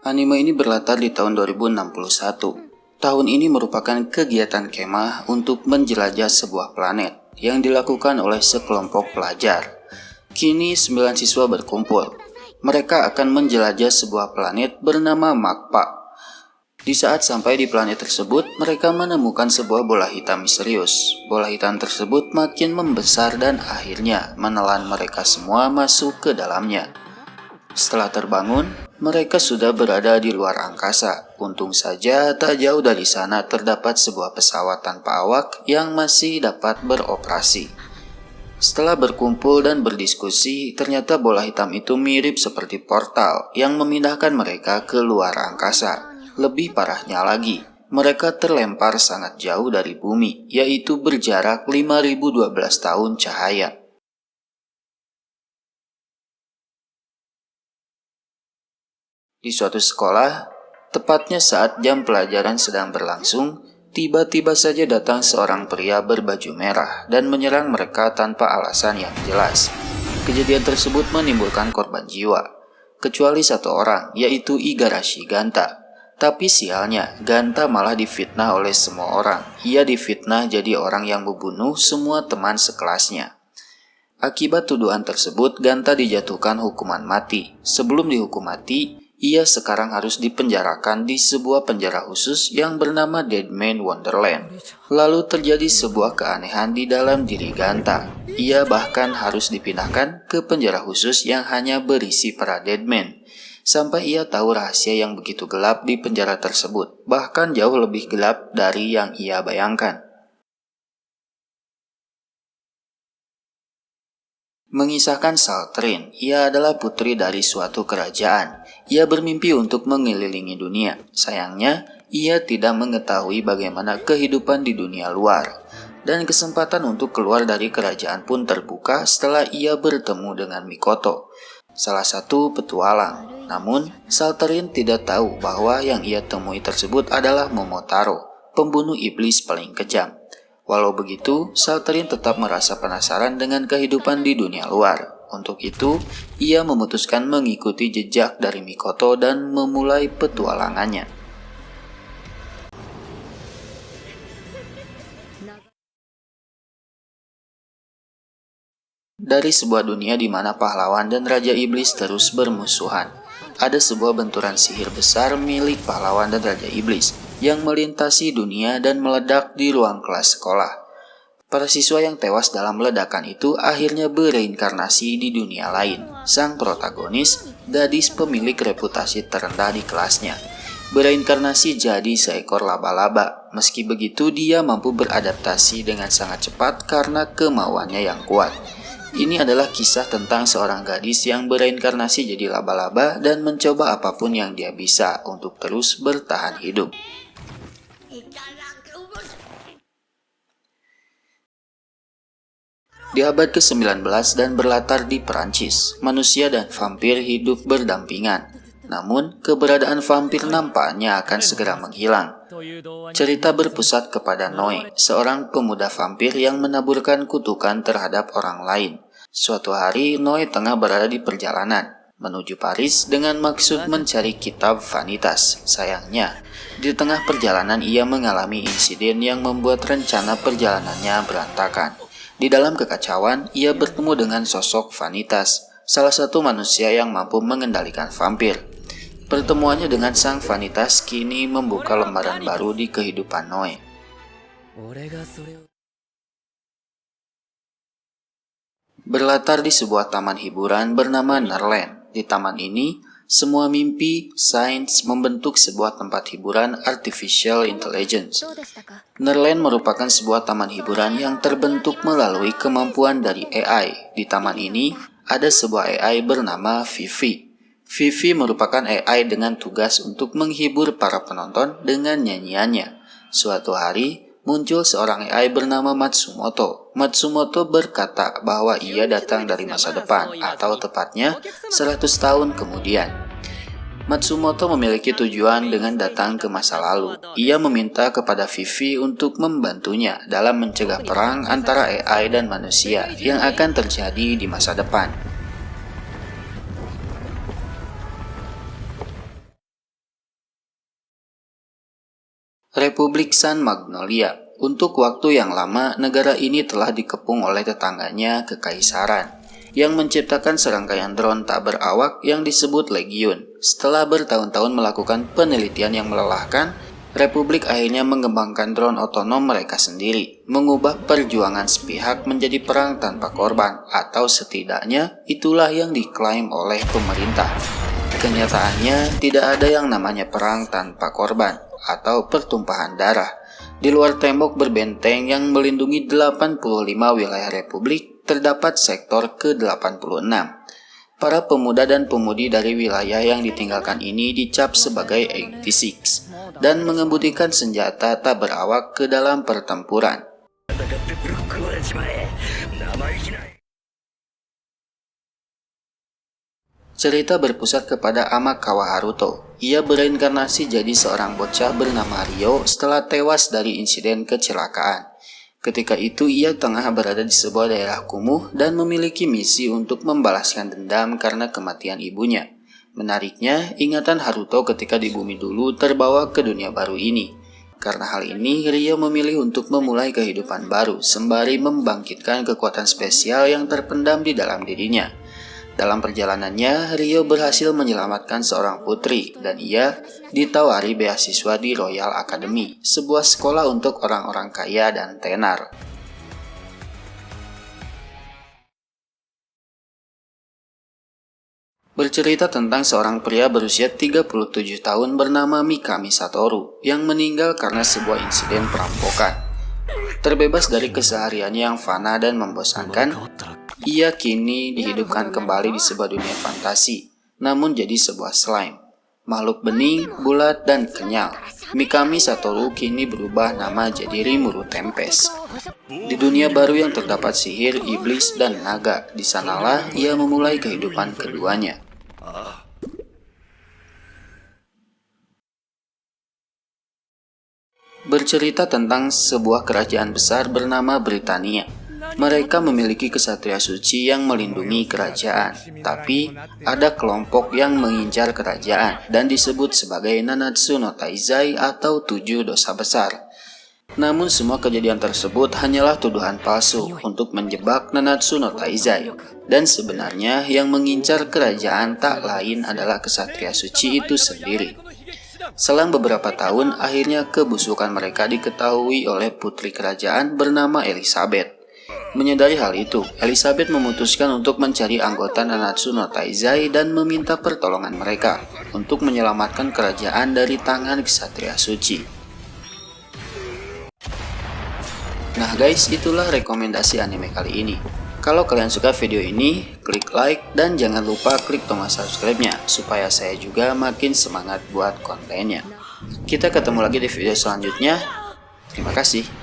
Anime ini berlatar di tahun 2061. Tahun ini merupakan kegiatan kemah untuk menjelajah sebuah planet yang dilakukan oleh sekelompok pelajar. Kini 9 siswa berkumpul. Mereka akan menjelajah sebuah planet bernama Magpa. Di saat sampai di planet tersebut, mereka menemukan sebuah bola hitam misterius. Bola hitam tersebut makin membesar dan akhirnya menelan mereka semua masuk ke dalamnya. Setelah terbangun, mereka sudah berada di luar angkasa. Untung saja tak jauh dari sana terdapat sebuah pesawat tanpa awak yang masih dapat beroperasi. Setelah berkumpul dan berdiskusi, ternyata bola hitam itu mirip seperti portal yang memindahkan mereka ke luar angkasa. Lebih parahnya lagi, mereka terlempar sangat jauh dari bumi, yaitu berjarak 5012 tahun cahaya. Di suatu sekolah, tepatnya saat jam pelajaran sedang berlangsung, tiba-tiba saja datang seorang pria berbaju merah dan menyerang mereka tanpa alasan yang jelas. Kejadian tersebut menimbulkan korban jiwa, kecuali satu orang, yaitu Igarashi Ganta. Tapi sialnya, Ganta malah difitnah oleh semua orang. Ia difitnah jadi orang yang membunuh semua teman sekelasnya. Akibat tuduhan tersebut, Ganta dijatuhkan hukuman mati. Sebelum dihukum mati, ia sekarang harus dipenjarakan di sebuah penjara khusus yang bernama Deadman Wonderland. Lalu terjadi sebuah keanehan di dalam diri Ganta. Ia bahkan harus dipindahkan ke penjara khusus yang hanya berisi para Deadman. Sampai ia tahu rahasia yang begitu gelap di penjara tersebut, bahkan jauh lebih gelap dari yang ia bayangkan. Mengisahkan Saltrin, ia adalah putri dari suatu kerajaan. Ia bermimpi untuk mengelilingi dunia. Sayangnya, ia tidak mengetahui bagaimana kehidupan di dunia luar. Dan kesempatan untuk keluar dari kerajaan pun terbuka setelah ia bertemu dengan Mikoto, salah satu petualang. Namun, Saltrin tidak tahu bahwa yang ia temui tersebut adalah Momotaro, pembunuh iblis paling kejam. Walau begitu, Saltrin tetap merasa penasaran dengan kehidupan di dunia luar. Untuk itu, ia memutuskan mengikuti jejak dari Mikoto dan memulai petualangannya. Dari sebuah dunia di mana pahlawan dan Raja Iblis terus bermusuhan, ada sebuah benturan sihir besar milik pahlawan dan Raja Iblis yang melintasi dunia dan meledak di ruang kelas sekolah. Para siswa yang tewas dalam ledakan itu akhirnya bereinkarnasi di dunia lain. Sang protagonis, gadis pemilik reputasi terendah di kelasnya, bereinkarnasi jadi seekor laba-laba. Meski begitu, dia mampu beradaptasi dengan sangat cepat karena kemauannya yang kuat. Ini adalah kisah tentang seorang gadis yang bereinkarnasi jadi laba-laba dan mencoba apapun yang dia bisa untuk terus bertahan hidup. Di abad ke-19 dan berlatar di Perancis, manusia dan vampir hidup berdampingan. Namun, keberadaan vampir nampaknya akan segera menghilang. Cerita berpusat kepada Noe, seorang pemuda vampir yang menaburkan kutukan terhadap orang lain. Suatu hari, Noe tengah berada di perjalanan menuju Paris dengan maksud mencari kitab vanitas. Sayangnya, di tengah perjalanan ia mengalami insiden yang membuat rencana perjalanannya berantakan. Di dalam kekacauan, ia bertemu dengan sosok Vanitas, salah satu manusia yang mampu mengendalikan vampir. Pertemuannya dengan sang Vanitas kini membuka lembaran baru di kehidupan Noe. Berlatar di sebuah taman hiburan bernama Nerland. Di taman ini, semua mimpi, sains membentuk sebuah tempat hiburan artificial intelligence. Nerland merupakan sebuah taman hiburan yang terbentuk melalui kemampuan dari AI. Di taman ini, ada sebuah AI bernama Vivi. Vivi merupakan AI dengan tugas untuk menghibur para penonton dengan nyanyiannya. Suatu hari, muncul seorang AI bernama Matsumoto. Matsumoto berkata bahwa ia datang dari masa depan, atau tepatnya 100 tahun kemudian. Matsumoto memiliki tujuan dengan datang ke masa lalu. Ia meminta kepada Vivi untuk membantunya dalam mencegah perang antara AI dan manusia yang akan terjadi di masa depan. Republik San Magnolia. Untuk waktu yang lama, negara ini telah dikepung oleh tetangganya Kekaisaran, yang menciptakan serangkaian drone tak berawak yang disebut Legiun. Setelah bertahun-tahun melakukan penelitian yang melelahkan, Republik akhirnya mengembangkan drone otonom mereka sendiri, mengubah perjuangan sepihak menjadi perang tanpa korban, atau setidaknya itulah yang diklaim oleh pemerintah. Kenyataannya, tidak ada yang namanya perang tanpa korban, atau pertumpahan darah. Di luar tembok berbenteng yang melindungi 85 wilayah Republik, terdapat sektor ke-86. Para pemuda dan pemudi dari wilayah yang ditinggalkan ini dicap sebagai 86 dan mengemudikan senjata tak berawak ke dalam pertempuran. Cerita berpusat kepada Amakawa Haruto. Ia bereinkarnasi jadi seorang bocah bernama Ryo setelah tewas dari insiden kecelakaan. Ketika itu ia tengah berada di sebuah daerah kumuh dan memiliki misi untuk membalaskan dendam karena kematian ibunya. Menariknya, ingatan Haruto ketika di bumi dulu terbawa ke dunia baru ini. Karena hal ini, Ryo memilih untuk memulai kehidupan baru sembari membangkitkan kekuatan spesial yang terpendam di dalam dirinya. Dalam perjalanannya, Ryo berhasil menyelamatkan seorang putri dan ia ditawari beasiswa di Royal Academy, sebuah sekolah untuk orang-orang kaya dan tenar. Bercerita tentang seorang pria berusia 37 tahun bernama Mikami Satoru yang meninggal karena sebuah insiden perampokan. Terbebas dari kesehariannya yang fana dan membosankan, ia kini dihidupkan kembali di sebuah dunia fantasi, namun jadi sebuah slime. Makhluk bening, bulat, dan kenyal. Mikami Satoru kini berubah nama jadi Rimuru Tempest. Di dunia baru yang terdapat sihir, iblis, dan naga, di sanalah ia memulai kehidupan keduanya. Bercerita tentang sebuah kerajaan besar bernama Britania. Mereka memiliki kesatria suci yang melindungi kerajaan, tapi ada kelompok yang mengincar kerajaan dan disebut sebagai Nanatsu no Taizai atau 7 dosa besar. Namun semua kejadian tersebut hanyalah tuduhan palsu untuk menjebak Nanatsu no Taizai, dan sebenarnya yang mengincar kerajaan tak lain adalah kesatria suci itu sendiri. Selang beberapa tahun, akhirnya kebusukan mereka diketahui oleh putri kerajaan bernama Elizabeth. Menyadari hal itu, Elizabeth memutuskan untuk mencari anggota Nanatsu no Taizai dan meminta pertolongan mereka untuk menyelamatkan kerajaan dari tangan kesatria suci. Nah guys, itulah rekomendasi anime kali ini. Kalau kalian suka video ini, klik like dan jangan lupa klik tombol subscribe-nya supaya saya juga makin semangat buat kontennya. Kita ketemu lagi di video selanjutnya. Terima kasih.